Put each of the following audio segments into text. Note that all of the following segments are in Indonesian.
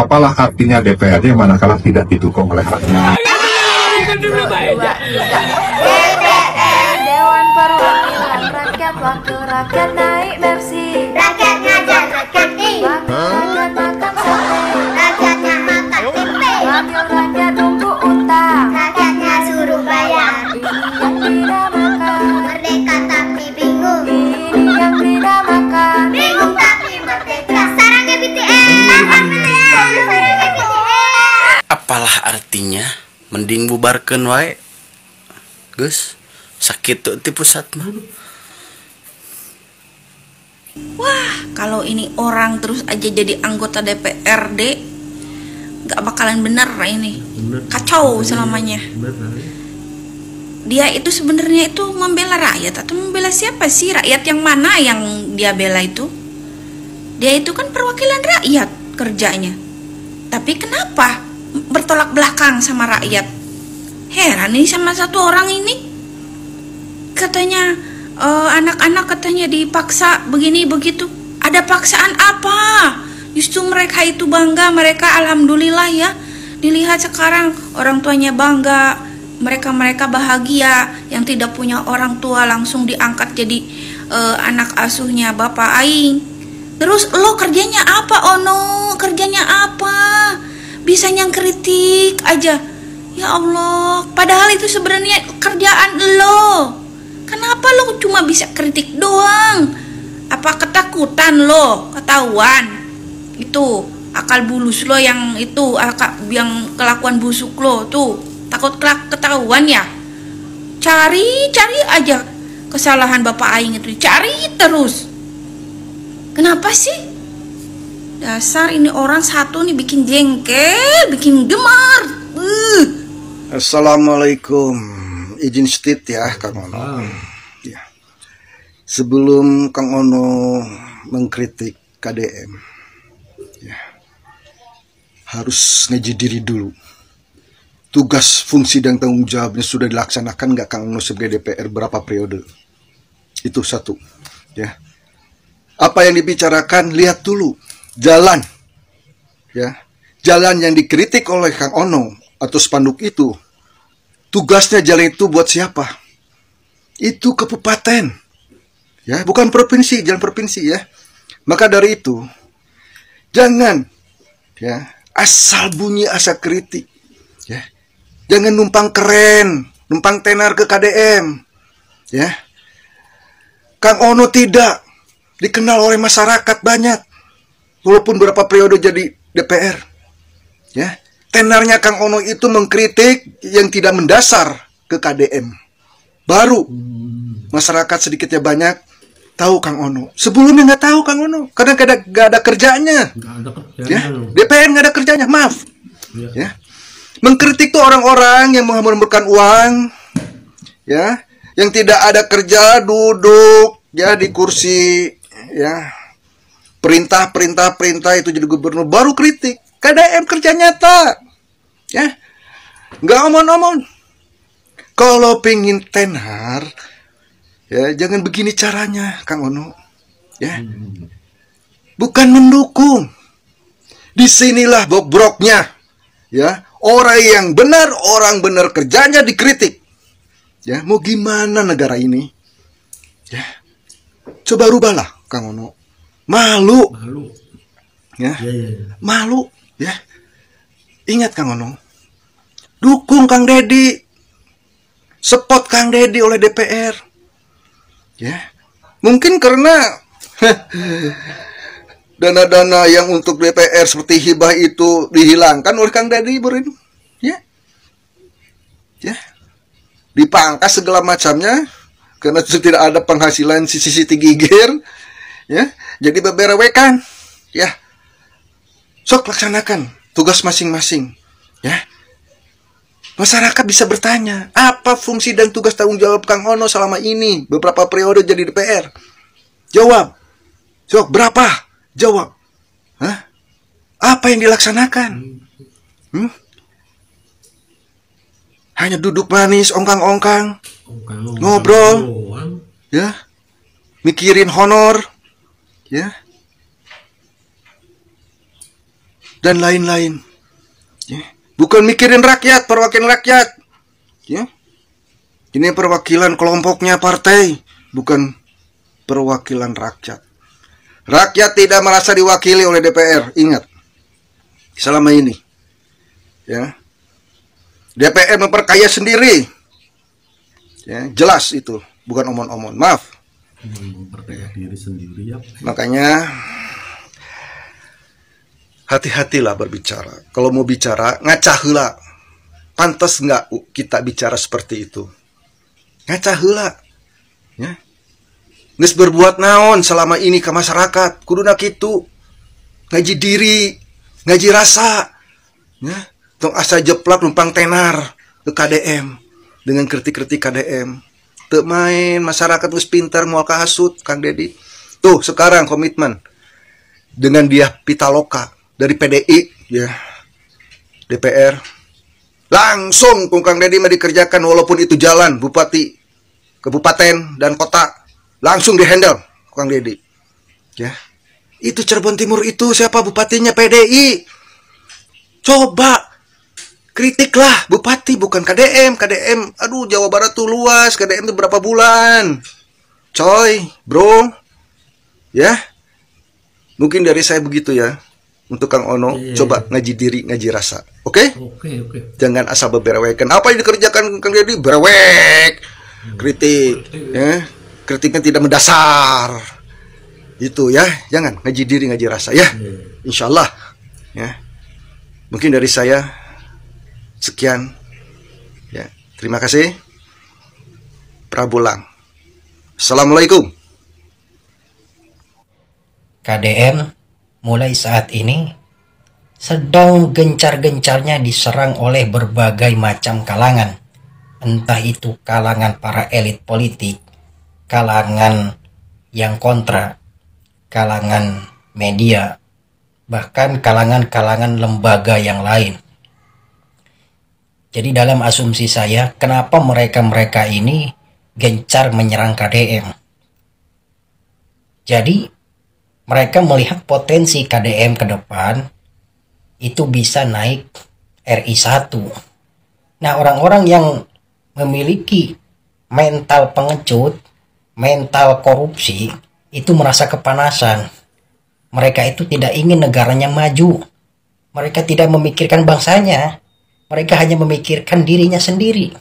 Apalah artinya DPRD manakala tidak didukung oleh rakyat? DPR, Dewan Perwakilan Rakyat, wakil rakyat naik Mercy, Rakyat ngajar, rakyat nih. wakil rakyat makan sate, Rakyatnya makan tempe. wakil rakyat nunggu utang. Rakyatnya suruh bayar. Ini yang tidak makan, Merdeka tapi bingung. ini yang tidak makan. Bingung tapi merdeka. Sarangnya BTS. Sarangnya BTS. Apalah artinya? Mending bubarkan wae. Gus, sakit tuh ti pusat mah. Wah, kalau ini orang terus aja jadi anggota DPRD, gak bakalan bener ini. Kacau selamanya. Dia itu sebenarnya itu membela rakyat atau membela siapa sih? Rakyat yang mana yang dia bela itu? Dia itu kan perwakilan rakyat kerjanya. Tapi kenapa bertolak belakang sama rakyat? Heran nih sama satu orang ini. Katanya anak-anak katanya dipaksa begini begitu. Ada paksaan apa? Justru mereka itu bangga, mereka alhamdulillah ya. Dilihat sekarang orang tuanya bangga, mereka bahagia yang tidak punya orang tua langsung diangkat jadi anak asuhnya bapak aing. Terus lo kerjanya apa Ono? Kerjanya apa? Bisa yang kritik aja. Ya Allah, padahal itu sebenarnya kerjaan lo. Kenapa lo cuma bisa kritik doang? Apa ketakutan lo ketahuan? Itu akal bulus lo yang itu, yang kelakuan busuk lo tuh. Takut ketahuan ya? Cari aja kesalahan bapak aing itu, cari terus. Kenapa sih? Dasar ini orang satu nih bikin jengkel, bikin gemar. Assalamualaikum. Izin stit ya Kang Ono. Ya. Sebelum Kang Ono mengkritik KDM, ya, harus ngeji diri dulu. Tugas, fungsi dan tanggung jawabnya sudah dilaksanakan nggak Kang Ono sebagai DPR berapa periode? Itu satu. Ya. Apa yang dibicarakan lihat dulu. Jalan, ya, jalan yang dikritik oleh Kang Ono atau spanduk itu, tugasnya jalan itu buat siapa? Itu kabupaten, ya, bukan provinsi, jalan provinsi ya. Maka dari itu, jangan, ya, asal bunyi asal kritik, ya, jangan numpang keren, numpang tenar ke KDM, ya. Kang Ono tidak dikenal oleh masyarakat banyak. Walaupun berapa periode jadi DPR, ya, tenarnya Kang Ono itu mengkritik yang tidak mendasar ke KDM. Baru masyarakat sedikitnya banyak tahu Kang Ono. Sebelumnya nggak tahu Kang Ono, karena nggak ada kerjanya. Ya, DPR nggak ada kerjanya, maaf. Ya, mengkritik tuh orang-orang yang mengumpulkan uang, ya, yang tidak ada kerja, duduk, ya, di kursi, ya. Perintah itu jadi gubernur baru kritik. KDM kerja nyata, ya, nggak omong-omong. Kalau pengen tenar, ya, jangan begini caranya, Kang Ono, ya, bukan mendukung. Disinilah bobroknya, ya, orang benar kerjanya dikritik, ya, mau gimana negara ini, ya, coba rubahlah, Kang Ono. Malu. Ya. Malu, ya. Ingat Kang Ono. Dukung Kang Dedi. Support Kang Dedi oleh DPR. Ya. Mungkin karena dana-dana yang untuk DPR seperti hibah itu dihilangkan oleh Kang Dedi Burin. Ya. Ya. Dipangkas segala macamnya karena tidak ada penghasilan sisi tigigir. Ya, jadi beberewekan, ya, sok laksanakan tugas masing-masing, ya. Masyarakat bisa bertanya, apa fungsi dan tugas tanggung jawab Kang Ono selama ini beberapa periode jadi DPR? Jawab, sok berapa? Jawab, hah? Apa yang dilaksanakan? Hanya duduk manis, ongkang-ongkang, ngobrol, ya, mikirin honor. Ya, dan lain-lain. Ya. Bukan mikirin rakyat, perwakilan rakyat. Ya. Ini perwakilan kelompoknya partai, bukan perwakilan rakyat. Rakyat tidak merasa diwakili oleh DPR. Ingat, selama ini, ya, DPR memperkaya sendiri. Ya, jelas itu, bukan omon-omon. Maaf. Memperkaya diri sendiri ya. Makanya hati-hatilah berbicara. Kalau mau bicara, ngaca heula. Pantas nggak kita bicara seperti itu? Ngaca heula. Ya. Geus berbuat naon selama ini ke masyarakat, kuduna kitu. Ngaji diri, ngaji rasa. Ya. Tong asa jeplak numpang tenar ke KDM dengan kritik-kritik KDM. Teu main, masyarakat geus pintar moal kahasut, Kang Dedi. Tuh, sekarang komitmen dengan dia Pitaloka dari PDI, ya. DPR. Langsung Kang Dedi mah dikerjakan walaupun itu jalan bupati, kabupaten dan kota. Langsung dihandle Kang Dedi. Ya. Itu Cirebon Timur itu siapa bupatinya? PDI. Coba kritiklah bupati, bukan KDM. KDM, aduh Jawa Barat tuh luas. KDM tuh berapa bulan? Coy, bro. Ya. Mungkin dari saya begitu ya. Untuk Kang Ono, coba ngaji diri, ngaji rasa. Oke? Oke. Jangan asal beberewekan. Apa yang dikerjakan Kang Dedi? Berewek. Kritik. Ya. Kritiknya tidak mendasar. Itu ya. Jangan ngaji diri, ngaji rasa ya. Insya Allah. Ya. Mungkin dari saya sekian. Ya. Terima kasih. Prabolang. Assalamualaikum. KDM mulai saat ini sedang gencar-gencarnya diserang oleh berbagai macam kalangan. Entah itu kalangan para elit politik, kalangan yang kontra, kalangan media, bahkan kalangan-kalangan lembaga yang lain. Jadi dalam asumsi saya, kenapa mereka-mereka ini gencar menyerang KDM? Jadi mereka melihat potensi KDM ke depan itu bisa naik RI1. Nah, orang-orang yang memiliki mental pengecut, mental korupsi, itu merasa kepanasan. Mereka itu tidak ingin negaranya maju. Mereka tidak memikirkan bangsanya. Mereka hanya memikirkan dirinya sendiri.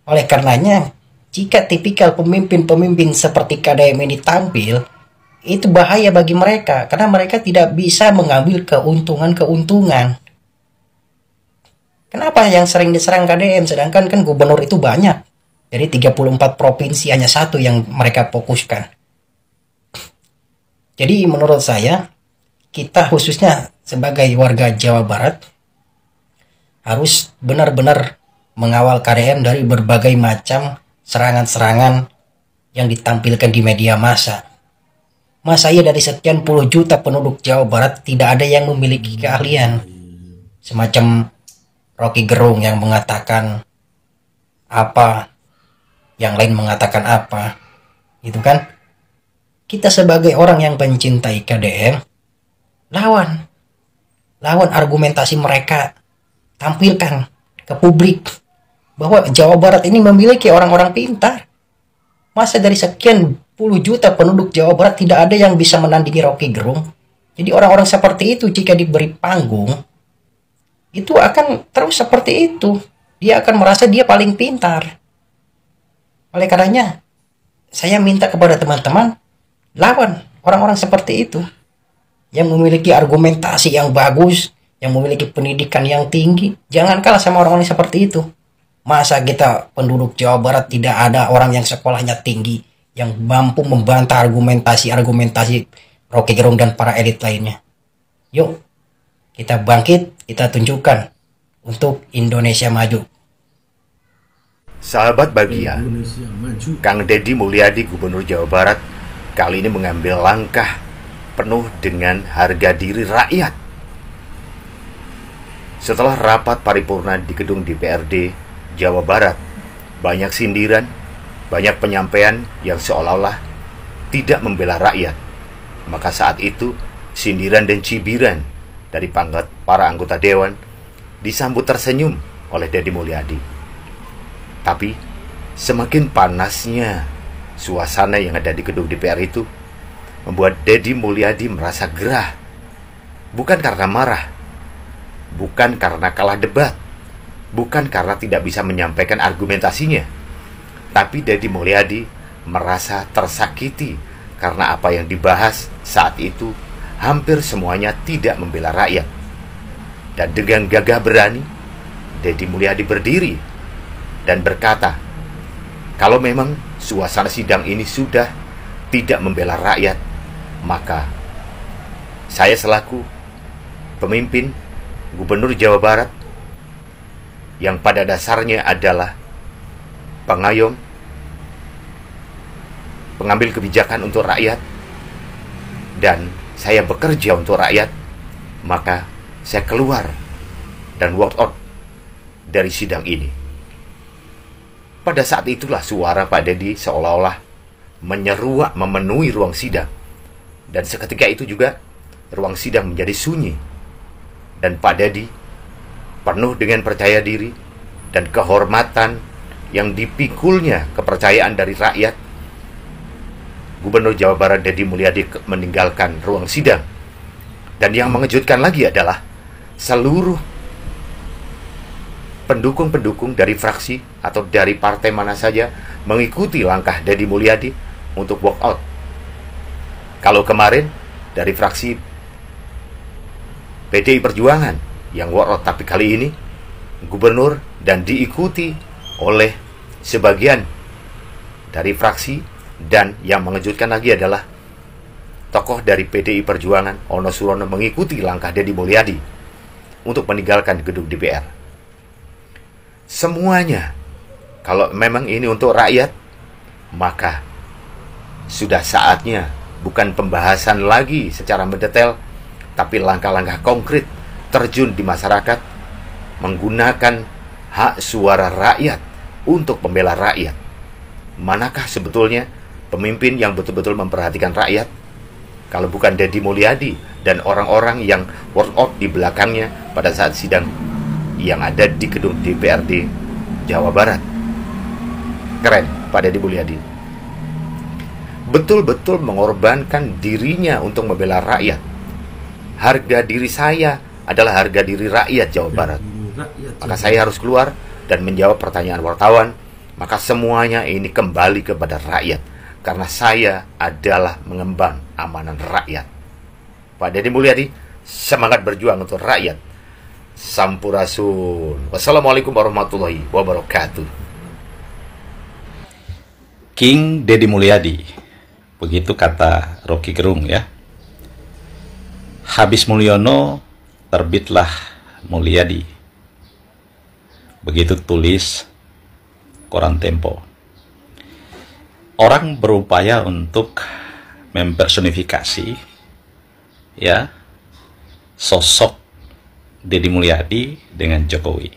Oleh karenanya, jika tipikal pemimpin-pemimpin seperti KDM ini tampil, itu bahaya bagi mereka, karena mereka tidak bisa mengambil keuntungan-keuntungan. Kenapa yang sering diserang KDM, sedangkan kan gubernur itu banyak. Dari 34 provinsi hanya satu yang mereka fokuskan. Jadi menurut saya, kita khususnya sebagai warga Jawa Barat harus benar-benar mengawal KDM dari berbagai macam serangan-serangan yang ditampilkan di media massa. Masa iya dari sekian puluh juta penduduk Jawa Barat tidak ada yang memiliki keahlian? Semacam Rocky Gerung yang mengatakan apa, yang lain mengatakan apa, gitu kan? Kita sebagai orang yang mencintai KDM, lawan argumentasi mereka, tampilkan ke publik bahwa Jawa Barat ini memiliki orang-orang pintar. Masa dari sekian puluh juta penduduk Jawa Barat tidak ada yang bisa menandingi Rocky Gerung? Jadi orang-orang seperti itu jika diberi panggung, itu akan terus seperti itu. Dia akan merasa dia paling pintar. Oleh karenanya, saya minta kepada teman-teman, lawan orang-orang seperti itu. Yang memiliki argumentasi yang bagus, yang memiliki pendidikan yang tinggi. Jangan kalah sama orang-orang seperti itu. Masa kita penduduk Jawa Barat tidak ada orang yang sekolahnya tinggi, yang mampu membantah argumentasi Rocky Gerung dan para elit lainnya. Yuk, kita bangkit, kita tunjukkan untuk Indonesia maju. Sahabat bahagia, Kang Deddy Mulyadi, Gubernur Jawa Barat, kali ini mengambil langkah penuh dengan harga diri rakyat. Setelah rapat paripurna di gedung DPRD Jawa Barat, banyak sindiran, banyak penyampaian yang seolah-olah tidak membela rakyat. Maka saat itu, sindiran dan cibiran dari para anggota dewan disambut tersenyum oleh Deddy Mulyadi. Tapi semakin panasnya suasana yang ada di gedung DPR itu membuat Deddy Mulyadi merasa gerah. Bukan karena marah, bukan karena kalah debat, bukan karena tidak bisa menyampaikan argumentasinya, tapi Deddy Mulyadi merasa tersakiti karena apa yang dibahas saat itu hampir semuanya tidak membela rakyat. Dan dengan gagah berani, Deddy Mulyadi berdiri dan berkata, kalau memang suasana sidang ini sudah tidak membela rakyat, maka saya selaku pemimpin Gubernur Jawa Barat yang pada dasarnya adalah pengayom, pengambil kebijakan untuk rakyat, dan saya bekerja untuk rakyat, maka saya keluar dan walk out dari sidang ini. Pada saat itulah suara Pak Deddy seolah-olah menyeruak memenuhi ruang sidang. Dan seketika itu juga ruang sidang menjadi sunyi. Dan Pak Deddy penuh dengan percaya diri dan kehormatan yang dipikulnya kepercayaan dari rakyat, Gubernur Jawa Barat Deddy Mulyadi meninggalkan ruang sidang. Dan yang mengejutkan lagi adalah seluruh pendukung-pendukung dari fraksi atau dari partai mana saja mengikuti langkah Deddy Mulyadi untuk walk out. Kalau kemarin dari fraksi PDI Perjuangan yang walk out, tapi kali ini gubernur dan diikuti oleh sebagian dari fraksi. Dan yang mengejutkan lagi adalah tokoh dari PDI Perjuangan Ono Surono mengikuti langkah Deddy Mulyadi untuk meninggalkan gedung DPR. Semuanya, kalau memang ini untuk rakyat, maka sudah saatnya bukan pembahasan lagi secara mendetail, tapi langkah-langkah konkret terjun di masyarakat, menggunakan hak suara rakyat untuk membela rakyat. Manakah sebetulnya pemimpin yang betul-betul memperhatikan rakyat kalau bukan Deddy Mulyadi dan orang-orang yang walk out di belakangnya pada saat sidang yang ada di gedung DPRD Jawa Barat? Keren Pak Deddy Mulyadi, betul-betul mengorbankan dirinya untuk membela rakyat. Harga diri saya adalah harga diri rakyat Jawa Barat. Maka saya harus keluar dan menjawab pertanyaan wartawan. Maka semuanya ini kembali kepada rakyat, karena saya adalah mengemban amanah rakyat. Pak Deddy Mulyadi, semangat berjuang untuk rakyat. Sampurasun. Wassalamualaikum warahmatullahi wabarakatuh. King Deddy Mulyadi, begitu kata Rocky Gerung ya. Habis Mulyono, terbitlah Mulyadi. Begitu tulis koran Tempo. Orang berupaya untuk mempersonifikasi ya sosok Deddy Mulyadi dengan Jokowi.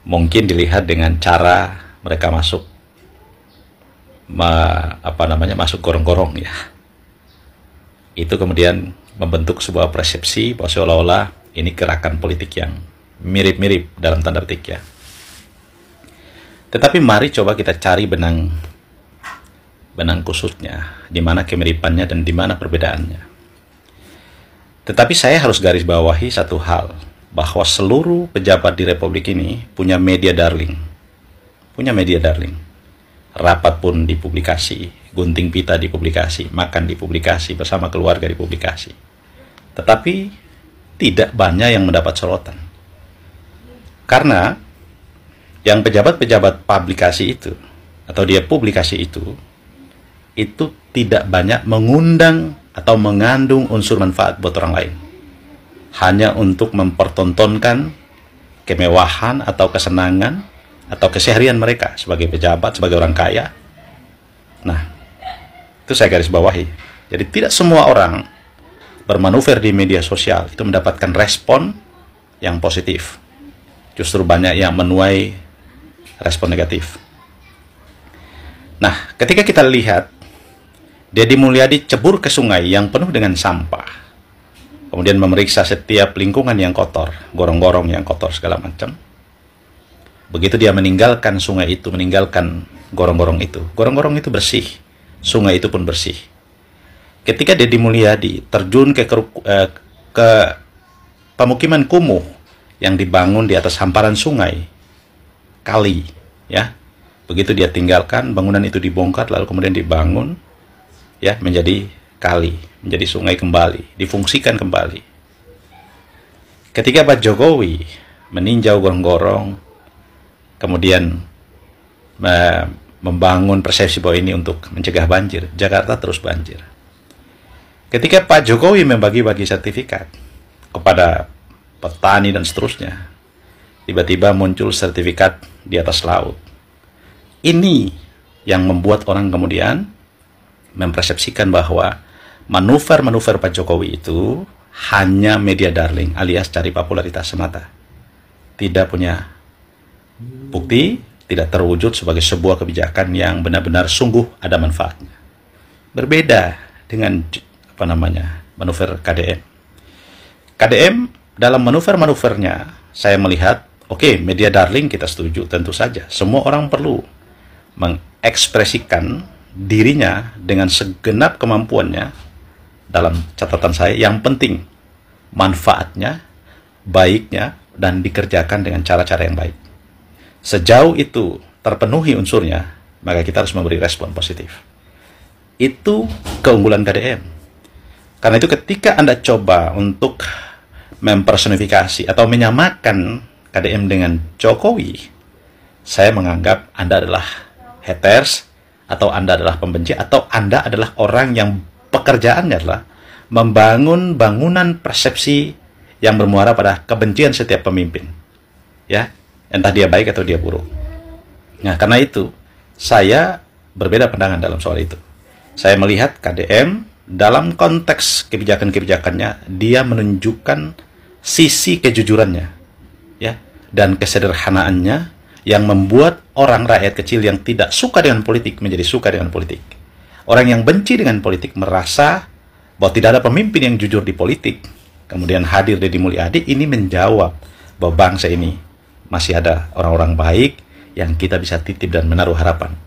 Mungkin dilihat dengan cara mereka masuk masuk gorong-gorong ya. Itu kemudian membentuk sebuah persepsi bahwa seolah-olah ini gerakan politik yang mirip-mirip dalam tanda petik ya. Tetapi mari coba kita cari benang kusutnya, di mana kemiripannya dan di mana perbedaannya. Tetapi saya harus garis bawahi satu hal, bahwa seluruh pejabat di Republik ini punya media darling. Punya media darling. Rapat pun dipublikasi, gunting pita dipublikasi, makan dipublikasi, bersama keluarga dipublikasi. Tetapi tidak banyak yang mendapat sorotan. Karena yang pejabat-pejabat publikasi itu, atau dia publikasi itu tidak banyak mengundang atau mengandung unsur manfaat buat orang lain. Hanya untuk mempertontonkan kemewahan atau kesenangan atau keseharian mereka sebagai pejabat, sebagai orang kaya. Nah, itu saya garis bawahi. Jadi tidak semua orang bermanuver di media sosial itu mendapatkan respon yang positif. Justru banyak yang menuai respon negatif. Nah, ketika kita lihat Deddy Mulyadi cebur ke sungai yang penuh dengan sampah, kemudian memeriksa setiap lingkungan yang kotor, gorong-gorong yang kotor segala macam. Begitu dia meninggalkan sungai itu, meninggalkan gorong-gorong itu bersih, sungai itu pun bersih. Ketika Deddy Mulyadi terjun ke pemukiman kumuh yang dibangun di atas hamparan sungai, kali, ya, begitu dia tinggalkan, bangunan itu dibongkar lalu kemudian dibangun, ya, menjadi kali, menjadi sungai kembali, difungsikan kembali. Ketika Pak Jokowi meninjau gorong-gorong, kemudian membangun persepsi bahwa ini untuk mencegah banjir, Jakarta terus banjir. Ketika Pak Jokowi membagi-bagi sertifikat kepada petani dan seterusnya, tiba-tiba muncul sertifikat di atas laut. Ini yang membuat orang kemudian mempersepsikan bahwa manuver-manuver Pak Jokowi itu hanya media darling alias cari popularitas semata. Tidak punya bukti, tidak terwujud sebagai sebuah kebijakan yang benar-benar sungguh ada manfaatnya. Berbeda dengan manuver KDM. KDM dalam manuver-manuvernya saya melihat, oke, media darling kita setuju, tentu saja. Semua orang perlu mengekspresikan dirinya dengan segenap kemampuannya. Dalam catatan saya, yang penting manfaatnya, baiknya, dan dikerjakan dengan cara-cara yang baik. Sejauh itu terpenuhi unsurnya, maka kita harus memberi respon positif. Itu keunggulan KDM. Karena itu ketika Anda coba untuk mempersonifikasi atau menyamakan KDM dengan Jokowi, saya menganggap Anda adalah haters, atau Anda adalah pembenci, atau Anda adalah orang yang pekerjaannya adalah membangun bangunan persepsi yang bermuara pada kebencian setiap pemimpin. Ya, entah dia baik atau dia buruk. Nah, karena itu saya berbeda pandangan dalam soal itu. Saya melihat KDM dalam konteks kebijakan-kebijakannya, dia menunjukkan sisi kejujurannya, ya, dan kesederhanaannya yang membuat orang rakyat kecil yang tidak suka dengan politik menjadi suka dengan politik. Orang yang benci dengan politik merasa bahwa tidak ada pemimpin yang jujur di politik. Kemudian hadir Deddy Mulyadi, ini menjawab bahwa bangsa ini masih ada orang-orang baik yang kita bisa titip dan menaruh harapan.